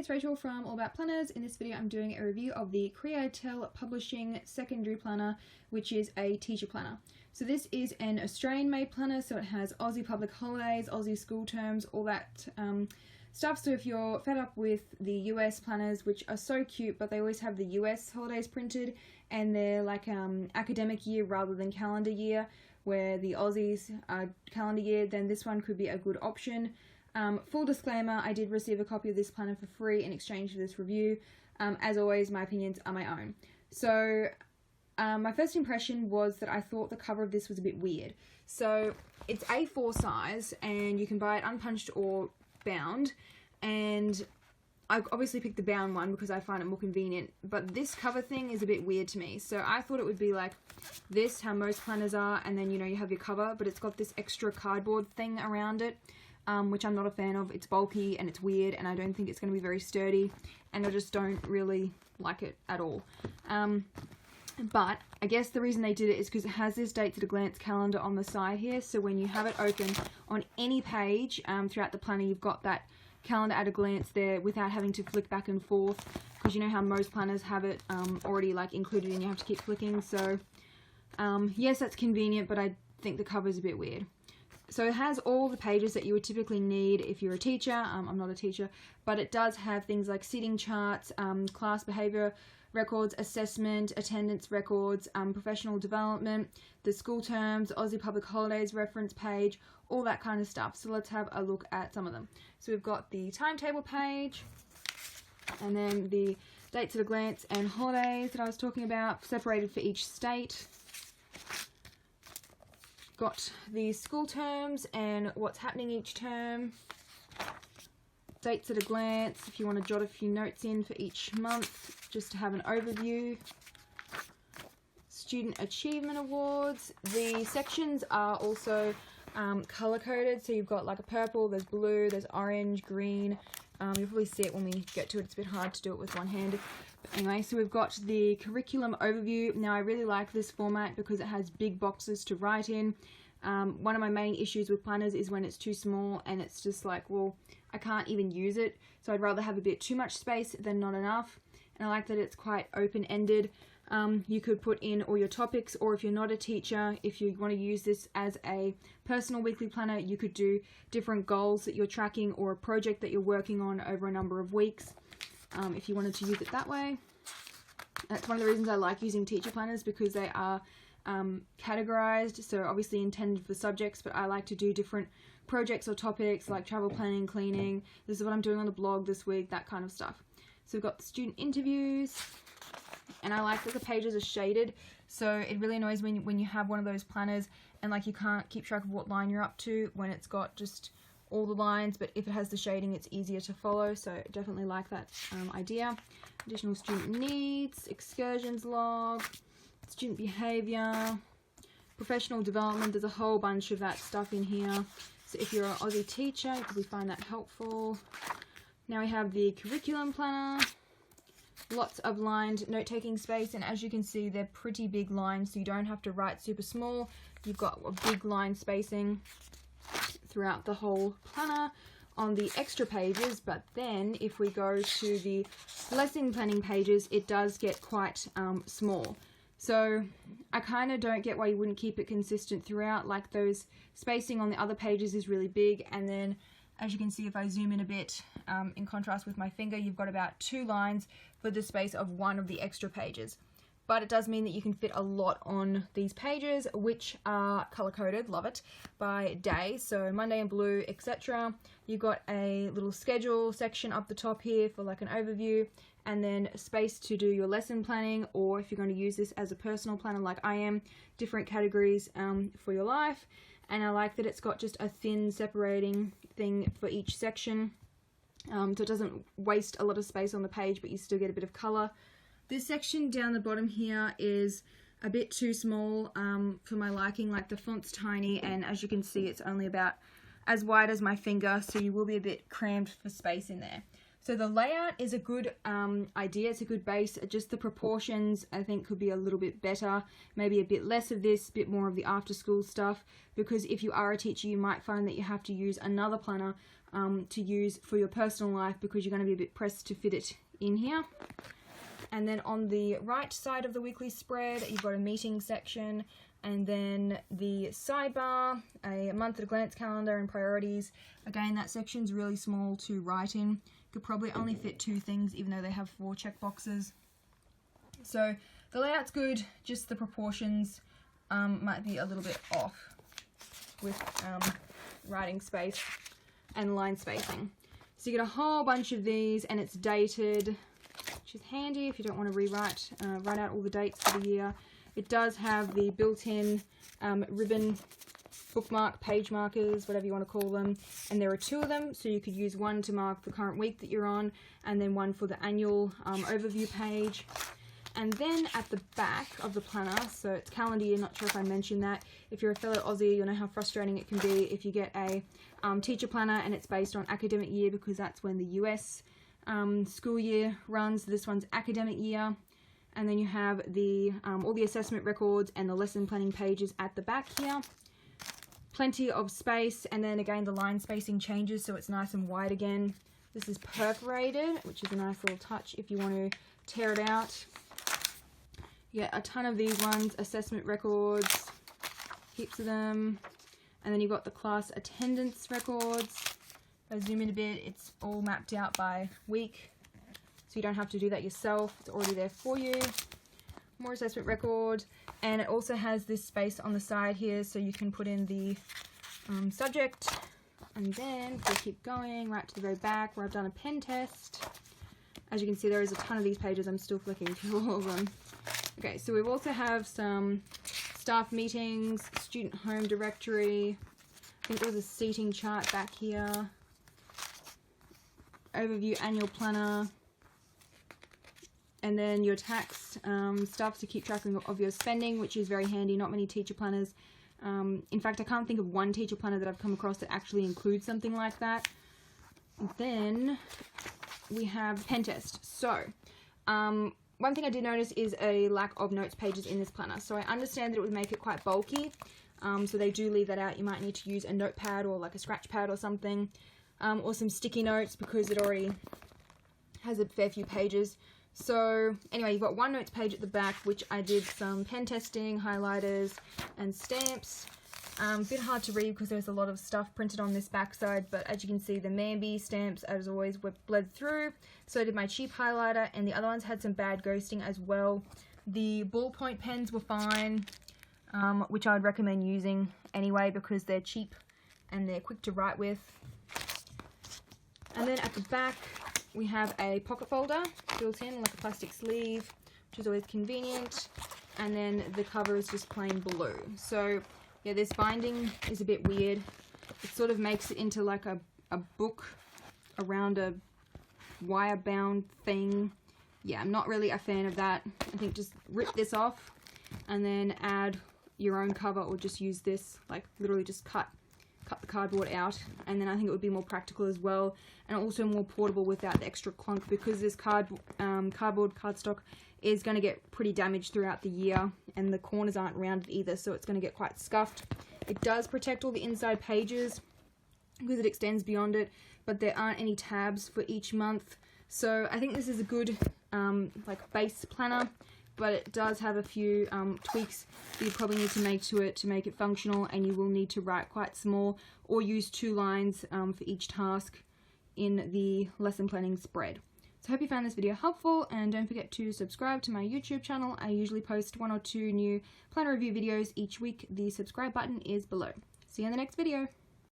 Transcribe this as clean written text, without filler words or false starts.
it's Rachel from All About Planners. In this video I'm doing a review of the Createl Publishing Secondary Planner, which is a teacher planner. So this is an Australian made planner, so it has Aussie public holidays, Aussie school terms, all that stuff. So if you're fed up with the US planners, which are so cute but they always have the US holidays printed and they're like academic year rather than calendar year, where the Aussies are calendar year, then this one could be a good option. Full disclaimer, I did receive a copy of this planner for free in exchange for this review. As always, my opinions are my own. So my first impression was that I thought the cover of this was a bit weird. So it's A4 size and you can buy it unpunched or bound, and I obviously picked the bound one because I find it more convenient, but this cover thing is a bit weird to me. So I thought it would be like this, how most planners are, and then you have your cover, but it's got this extra cardboard thing around it. Which I'm not a fan of. It's bulky and it's weird and I don't think it's going to be very sturdy, and I just don't really like it at all. But I guess the reason they did it is because it has this dates at a glance calendar on the side here, so when you have it open on any page throughout the planner, you've got that calendar at a glance there without having to flick back and forth, because you know how most planners have it already like included and you have to keep flicking. So yes, that's convenient, but I think the cover is a bit weird. So it has all the pages that you would typically need if you're a teacher. I'm not a teacher, but it does have things like seating charts, class behavior records, assessment, attendance records, professional development, the school terms, Aussie public holidays reference page, all that kind of stuff. So let's have a look at some of them. So we've got the timetable page, and then the dates at a glance and holidays that I was talking about, separated for each state. Got the school terms and what's happening each term, dates at a glance if you want to jot a few notes in for each month just to have an overview, student achievement awards. The sections are also color coded, so you've got like a purple, there's blue, there's orange, green. You'll probably see it when we get to it. It's a bit hard to do it with one hand. But anyway, so we've got the curriculum overview. Now I really like this format because it has big boxes to write in. One of my main issues with planners is when it's too small and it's just like, well, I can't even use it. So I'd rather have a bit too much space than not enough. And I like that it's quite open-ended. You could put in all your topics, or if you're not a teacher, if you want to use this as a personal weekly planner, you could do different goals that you're tracking or a project that you're working on over a number of weeks, if you wanted to use it that way. That's one of the reasons I like using teacher planners, because they are categorized, so obviously intended for subjects, but I like to do different projects or topics like travel planning, cleaning. This is what I'm doing on the blog this week, that kind of stuff. So we've got the student interviews, and I like that the pages are shaded, so it really annoys me when you have one of those planners and like you can't keep track of what line you're up to when it's got just all the lines, but if it has the shading it's easier to follow, so definitely like that idea. Additional student needs, excursions log, student behavior, professional development. There's a whole bunch of that stuff in here, so if you're an Aussie teacher you probably find that helpful. Now we have the curriculum planner. Lots of lined note-taking space, and as you can see they're pretty big lines, so you don't have to write super small. You've got a big line spacing throughout the whole planner on the extra pages, but then if we go to the lesson planning pages, it does get quite small. So I kind of don't get why you wouldn't keep it consistent throughout. Like those spacing on the other pages is really big, and then as you can see if I zoom in a bit, in contrast with my finger, you've got about 2 lines for the space of one of the extra pages. But it does mean that you can fit a lot on these pages, which are color-coded, love it, by day. So Monday in blue, etc. You've got a little schedule section up the top here for like an overview, and then space to do your lesson planning, or if you're going to use this as a personal planner like I am, different categories for your life. And I like that it's got just a thin separating thing for each section, so it doesn't waste a lot of space on the page, but you still get a bit of color. This section down the bottom here is a bit too small for my liking. Like the font's tiny, and as you can see it's only about as wide as my finger, so you will be a bit crammed for space in there. So the layout is a good idea, it's a good base. Just the proportions I think could be a little bit better, maybe a bit less of this, a bit more of the after school stuff, because if you are a teacher you might find that you have to use another planner to use for your personal life because you're going to be a bit pressed to fit it in here. And then on the right side of the weekly spread, you've got a meeting section, and then the sidebar, a month at a glance calendar and priorities. Again, that section's really small to write in. Could probably only fit 2 things, even though they have 4 checkboxes. So the layout's good, just the proportions might be a little bit off with writing space and line spacing. So you get a whole bunch of these, and it's dated, which is handy if you don't want to write out all the dates for the year. It does have the built-in ribbon bookmark, page markers, whatever you want to call them, and there are 2 of them, so you could use one to mark the current week that you're on, and then one for the annual overview page. And then at the back of the planner, so it's calendar year, not sure if I mentioned that. If you're a fellow Aussie, you'll know how frustrating it can be if you get a teacher planner and it's based on academic year, because that's when the US school year runs. This one's academic year. And then you have the all the assessment records and the lesson planning pages at the back here. Plenty of space, and then again the line spacing changes so it's nice and wide again. This is perforated, which is a nice little touch if you want to tear it out. Yeah, a ton of these ones, assessment records, heaps of them. And then you've got the class attendance records. If I zoom in a bit, it's all mapped out by week, so you don't have to do that yourself. It's already there for you. More assessment record, and it also has this space on the side here so you can put in the subject. And then if we keep going right to the very back where I've done a pen test, as you can see there is a ton of these pages. I'm still flicking through all of them. Okay, so we also have some staff meetings, student home directory, I think there's a seating chart back here, overview annual planner, and then your tax stuff to keep track of your spending, which is very handy. Not many teacher planners. In fact, I can't think of one teacher planner that I've come across that actually includes something like that. And then we have pen test. So, one thing I did notice is a lack of notes pages in this planner. So I understand that it would make it quite bulky. So they do leave that out. You might need to use a notepad or like a scratch pad or something. Or some sticky notes because it already has a fair few pages. So anyway, you've got one notes page at the back, which I did some pen testing, highlighters, and stamps. A bit hard to read because there's a lot of stuff printed on this back side, but as you can see, the Mamby stamps, as always, were bled through. So did my cheap highlighter, and the other ones had some bad ghosting as well. The ballpoint pens were fine, which I would recommend using anyway because they're cheap and they're quick to write with. And then at the back, we have a pocket folder built in, like a plastic sleeve, which is always convenient. And then the cover is just plain blue. So yeah, this binding is a bit weird. It sort of makes it into like a book around a wire-bound thing. Yeah, I'm not really a fan of that. I think just rip this off and then add your own cover, or just use this, like literally just cut the cardboard out, and then I think it would be more practical as well, and also more portable without the extra clunk, because this cardboard cardstock is going to get pretty damaged throughout the year, and the corners aren't rounded either, so it's going to get quite scuffed. It does protect all the inside pages because it extends beyond it, but there aren't any tabs for each month, so I think this is a good like base planner, but it does have a few tweaks that you probably need to make to it to make it functional, and you will need to write quite small or use 2 lines for each task in the lesson planning spread. So I hope you found this video helpful, and don't forget to subscribe to my YouTube channel. I usually post 1 or 2 new planner review videos each week. The subscribe button is below. See you in the next video.